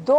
2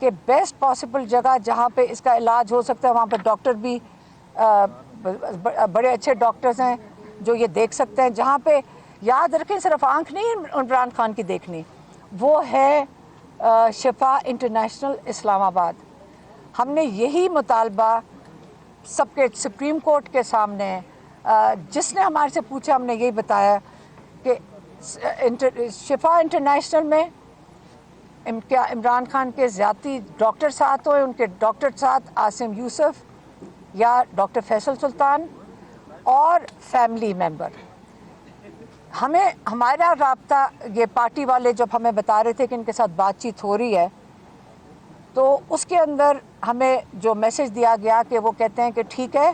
کہ best possible جگہ جہاں پہ اس کا علاج ہو سکتا ہے وہاں پہ ڈاکٹر بھی بڑے اچھے ڈاکٹرز ہیں جو یہ دیکھ سکتے ہیں. جہاں پہ یاد رکھیں صرف آنکھ نہیں عمران خان کی دیکھنی, وہ ہے شفا انٹرنیشنل اسلام آباد. ہم نے یہی مطالبہ سب کے سپریم کورٹ کے سامنے, جس نے ہمارے سے پوچھا ہم نے یہی بتایا کہ شفا انٹرنیشنل میں کیا عمران خان کے ذاتی ڈاکٹر ساتھ ہوئے, ان کے ڈاکٹر ساتھ عاصم یوسف یا ڈاکٹر فیصل سلطان اور فیملی ممبر. ہمیں ہمارا رابطہ یہ پارٹی والے جب ہمیں بتا رہے تھے کہ ان کے ساتھ بات چیت ہو رہی ہے, تو اس کے اندر ہمیں جو میسج دیا گیا کہ وہ کہتے ہیں کہ ٹھیک ہے,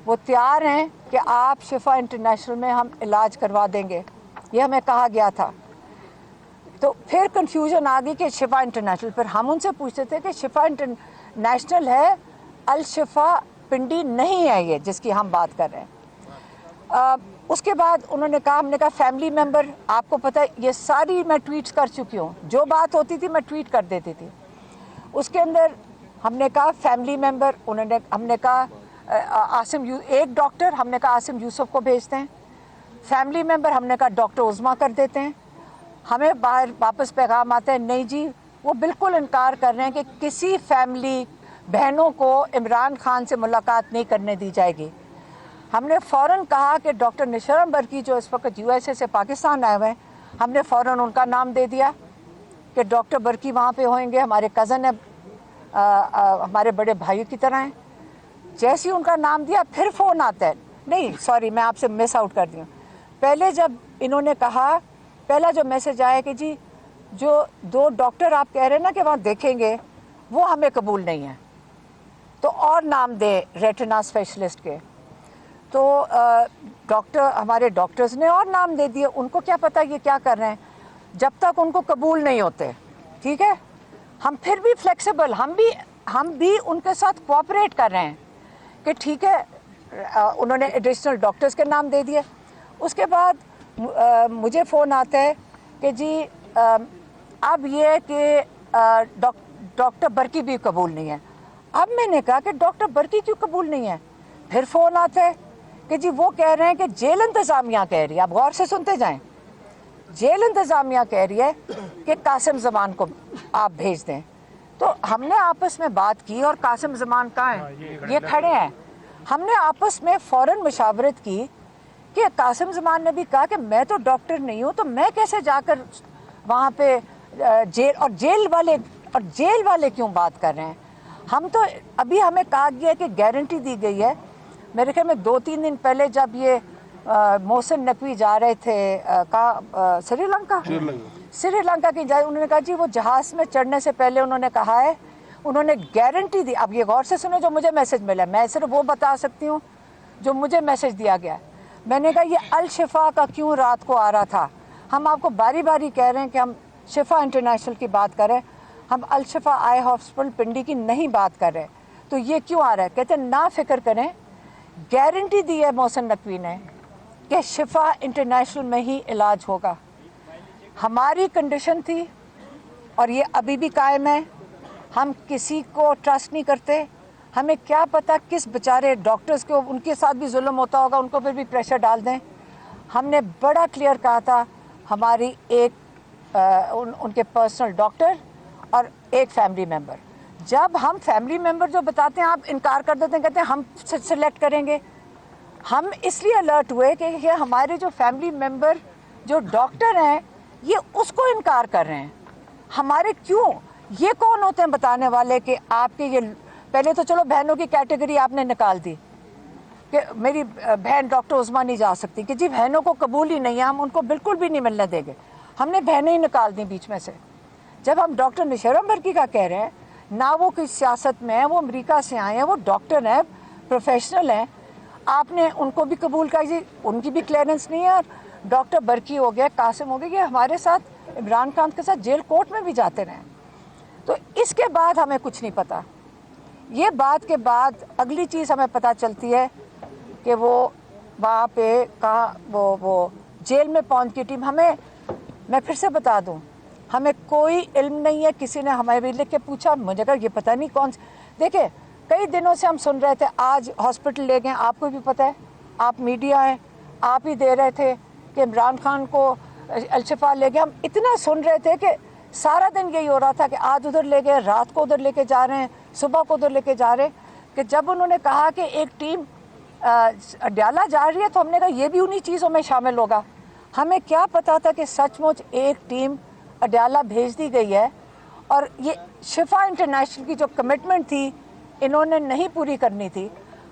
وہ تیار ہیں کہ آپ شفا انٹرنیشنل میں ہم علاج کروا دیں گے, یہ ہمیں کہا گیا تھا. تو پھر کنفیوژن آ گئی کہ شفا انٹرنیشنل, پھر ہم ان سے پوچھتے تھے کہ شفا انٹرنیشنل ہے, الشفا پنڈی نہیں ہے یہ جس کی ہم بات کر رہے ہیں. اس کے بعد انہوں نے کہا, ہم نے کہا فیملی ممبر, آپ کو پتہ ہے یہ ساری میں ٹویٹس کر چکی ہوں, جو بات ہوتی تھی میں ٹویٹ کر دیتی تھی. اس کے اندر ہم نے کہا فیملی ممبر, ہم نے کہا ایک ڈاکٹر, ہم نے کہا عاصم یوسف کو بھیجتے ہیں. فیملی ممبر ہم نے کہا ڈاکٹر عظمیٰ کر دیتے ہیں. ہمیں باہر واپس پیغام آتا ہے نہیں جی وہ بالکل انکار کر رہے ہیں کہ کسی فیملی بہنوں کو عمران خان سے ملاقات نہیں کرنے دی جائے گی. ہم نے فوراً کہا کہ ڈاکٹر نشرم برکی جو اس وقت USA سے پاکستان آئے ہوئے ہیں, ہم نے فوراً ان کا نام دے دیا کہ ڈاکٹر برکی وہاں پہ ہوئیں گے, ہمارے کزن ہیں, ہمارے بڑے بھائی کی طرح ہیں. جیسے ہی ان کا نام دیا پھر فون آتا ہے, نہیں سوری میں آپ سے مس آؤٹ کر دی ہوں. پہلے جب انہوں نے کہا, پہلا جو میسج آیا کہ جی جو 2 ڈاکٹر آپ کہہ رہے ہیں نا کہ وہاں دیکھیں گے وہ ہمیں قبول نہیں ہے, تو اور نام دے ریٹنا اسپیشلسٹ کے. تو ڈاکٹر ہمارے ڈاکٹرز نے اور نام دے دیے, ان کو کیا پتہ یہ کیا کر رہے ہیں, جب تک ان کو قبول نہیں ہوتے. ٹھیک ہے, ہم پھر بھی فلیکسیبل, ہم بھی ان کے ساتھ کوآپریٹ کر رہے ہیں کہ ٹھیک ہے. انہوں نے ایڈیشنل ڈاکٹرز کے نام دے دیے. اس کے بعد مجھے فون آتا ہے کہ جی اب یہ کہ ڈاکٹر برکی بھی قبول نہیں ہے. اب میں نے کہا کہ ڈاکٹر برکی کیوں قبول نہیں ہے؟ پھر فون آتا ہے کہ جی وہ کہہ رہے ہیں کہ جیل انتظامیہ کہہ رہی ہے, آپ غور سے سنتے جائیں, جیل انتظامیہ کہہ رہی ہے کہ قاسم زمان کو آپ بھیج دیں. تو ہم نے آپس میں بات کی, اور قاسم زمان کہاں ہیں, یہ کھڑے ہیں. ہم نے آپس میں فوراً مشاورت کی کہ قاسم زمان نے بھی کہا کہ میں تو ڈاکٹر نہیں ہوں, تو میں کیسے جا کر وہاں پہ جیل والے کیوں بات کر رہے ہیں. ہم تو ابھی ہمیں کہا گیا کہ گارنٹی دی گئی ہے, میرے خیال میں 2-3 دن پہلے جب یہ محسن نقوی جا رہے تھے سری لنکا کی جائے, انہوں نے کہا جی وہ جہاز میں چڑھنے سے پہلے انہوں نے کہا ہے, انہوں نے گارنٹی دی. اب یہ غور سے سنیں جو مجھے میسج ملا, میں صرف وہ بتا سکتی ہوں جو مجھے میسج دیا گیا. میں نے کہا یہ الشفا کا کیوں رات کو آ رہا تھا, ہم آپ کو باری باری کہہ رہے ہیں کہ ہم شفا انٹرنیشنل کی بات کر رہے ہیں, ہم الشفا آئی ہاسپٹل پنڈی کی نہیں بات کر رہے, تو یہ کیوں آ رہا ہے؟ کہتے ہیں نہ فکر کریں, گارنٹی دی ہے محسن نقوی نے کہ شفا انٹرنیشنل میں ہی علاج ہوگا. ہماری کنڈیشن تھی اور یہ ابھی بھی قائم ہے, ہم کسی کو ٹرسٹ نہیں کرتے. ہمیں کیا پتہ کس بیچارے ڈاکٹرز کو, ان کے ساتھ بھی ظلم ہوتا ہوگا, ان کو پھر بھی پریشر ڈال دیں. ہم نے بڑا کلیئر کہا تھا, ہماری ان کے پرسنل ڈاکٹر اور ایک فیملی ممبر. جب ہم فیملی ممبر جو بتاتے ہیں آپ انکار کر دیتے ہیں, کہتے ہیں ہم سلیکٹ کریں گے. ہم اس لیے الرٹ ہوئے کہ یہ ہمارے جو فیملی ممبر جو ڈاکٹر ہیں یہ اس کو انکار کر رہے ہیں. ہمارے کیوں, یہ کون ہوتے ہیں بتانے والے کہ آپ کے یہ, پہلے تو چلو بہنوں کی کیٹیگری آپ نے نکال دی کہ میری بہن ڈاکٹر عظمیٰ نہیں جا سکتی, کہ جی بہنوں کو قبول ہی نہیں ہے, ہم ان کو بالکل بھی نہیں ملنے دیں گے. ہم نے بہنیں ہی نکال دیں بیچ میں سے. جب ہم ڈاکٹر نشرم برکی کا کہہ رہے ہیں, نہ وہ کسی سیاست میں ہیں, وہ امریکہ سے آئے ہیں, وہ ڈاکٹر ہیں, پروفیشنل ہیں, آپ نے ان کو بھی قبول کر دی, ان کی بھی کلیئرنس نہیں ہے. اور ڈاکٹر برکی ہو گیا, قاسم ہو گیا, یہ ہمارے ساتھ عمران خان کے ساتھ جیل کورٹ میں بھی جاتے رہے. تو اس کے بعد ہمیں کچھ نہیں پتا. یہ بات کے بعد اگلی چیز ہمیں پتہ چلتی ہے کہ وہ وہاں پہ کہاں وہ جیل میں پہنچ کی ٹیم. میں پھر سے بتا دوں, ہمیں کوئی علم نہیں ہے. کسی نے ہمیں بھی لکھ کے پوچھا, مجھے کہا یہ پتہ نہیں کون سے. دیکھیں کئی دنوں سے ہم سن رہے تھے, آج ہاسپٹل لے گئے, آپ کو بھی پتہ ہے, آپ میڈیا ہیں, آپ ہی دے رہے تھے کہ عمران خان کو الشفا لے گئے. ہم اتنا سن رہے تھے کہ سارا دن یہی ہو رہا تھا کہ آج ادھر لے گئے, رات کو ادھر لے کے جا رہے ہیں, صبح کو ادھر لے کے جا رہے ہیں. کہ جب انہوں نے کہا کہ ایک ٹیم اڈیالہ جا رہی ہے تو ہم نے کہا یہ بھی انہی چیزوں میں شامل ہوگا. ہمیں کیا پتا تھا کہ سچ مچ ایک ٹیم اڈیالہ بھیج دی گئی ہے, اور یہ شفا انٹرنیشنل کی جو کمٹمنٹ تھی انہوں نے نہیں پوری کرنی تھی.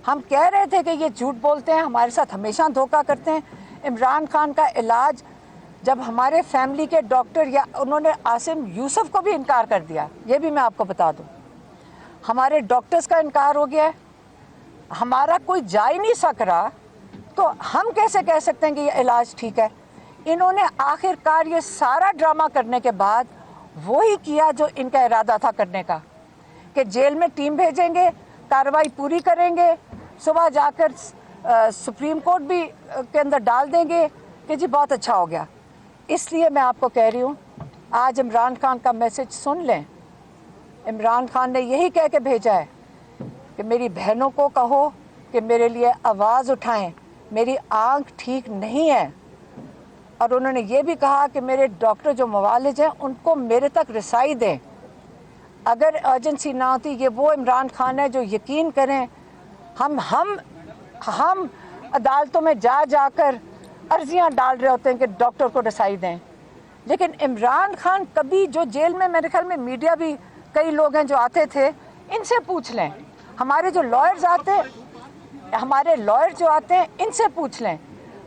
ہم کہہ رہے تھے کہ یہ جھوٹ بولتے ہیں, ہمارے ساتھ ہمیشہ دھوکہ کرتے ہیں. عمران خان کا علاج جب ہمارے فیملی کے ڈاکٹر, یا انہوں نے عاصم یوسف کو بھی انکار کر دیا, یہ بھی میں آپ کو بتا دوں, ہمارے ڈاکٹرز کا انکار ہو گیا ہے, ہمارا کوئی جا ہی نہیں سک رہا, تو ہم کیسے کہہ سکتے ہیں کہ یہ علاج ٹھیک ہے. انہوں نے آخر کار یہ سارا ڈرامہ کرنے کے بعد وہی کیا جو ان کا ارادہ تھا کرنے کا, کہ جیل میں ٹیم بھیجیں گے, کارروائی پوری کریں گے, صبح جا کر سپریم کورٹ بھی کے اندر ڈال دیں گے کہ جی بہت اچھا ہو گیا. اس لیے میں آپ کو کہہ رہی ہوں, آج عمران خان کا میسج سن لیں. عمران خان نے یہی کہہ کے بھیجا ہے کہ میری بہنوں کو کہو کہ میرے لیے آواز اٹھائیں, میری آنکھ ٹھیک نہیں ہے. اور انہوں نے یہ بھی کہا کہ میرے ڈاکٹر جو معالج ہیں ان کو میرے تک رسائی دیں. اگر ایجنسی نہ ہوتی, یہ وہ عمران خان ہے جو یقین کریں ہم عدالتوں میں جا جا کر عرضیاں ڈال رہے ہوتے ہیں کہ ڈاکٹر کو رسائی دیں. لیکن عمران خان کبھی, جو جیل میں میرے خیال میں میڈیا بھی کئی لوگ ہیں جو آتے تھے, ان سے پوچھ لیں, ہمارے جو لائرز آتے, ہمارے لائر جو آتے ہیں ان سے پوچھ لیں.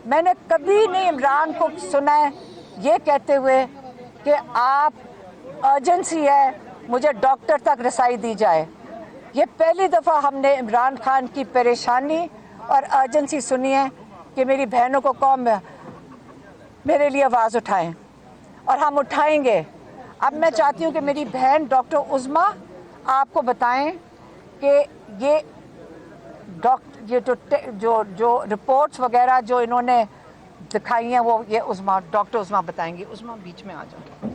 میں نے کبھی نہیں عمران کو سنا ہے یہ کہتے ہوئے کہ آپ ایجنسی ہے, مجھے ڈاکٹر تک رسائی دی جائے. یہ پہلی دفعہ ہم نے عمران خان کی پریشانی اور ایجنسی سنی ہے کہ میری بہنوں کو قوم میرے لیے آواز اٹھائیں, اور ہم اٹھائیں گے. اب میں چاہتی ہوں کہ میری بہن ڈاکٹر عظمیٰ آپ کو بتائیں کہ یہ جو رپورٹس وغیرہ جو انہوں نے دکھائی ہیں وہ یہ ڈاکٹر عظمیٰ بتائیں گی. عظمیٰ بیچ میں آ جاؤ.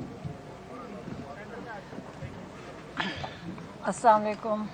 السلام علیکم.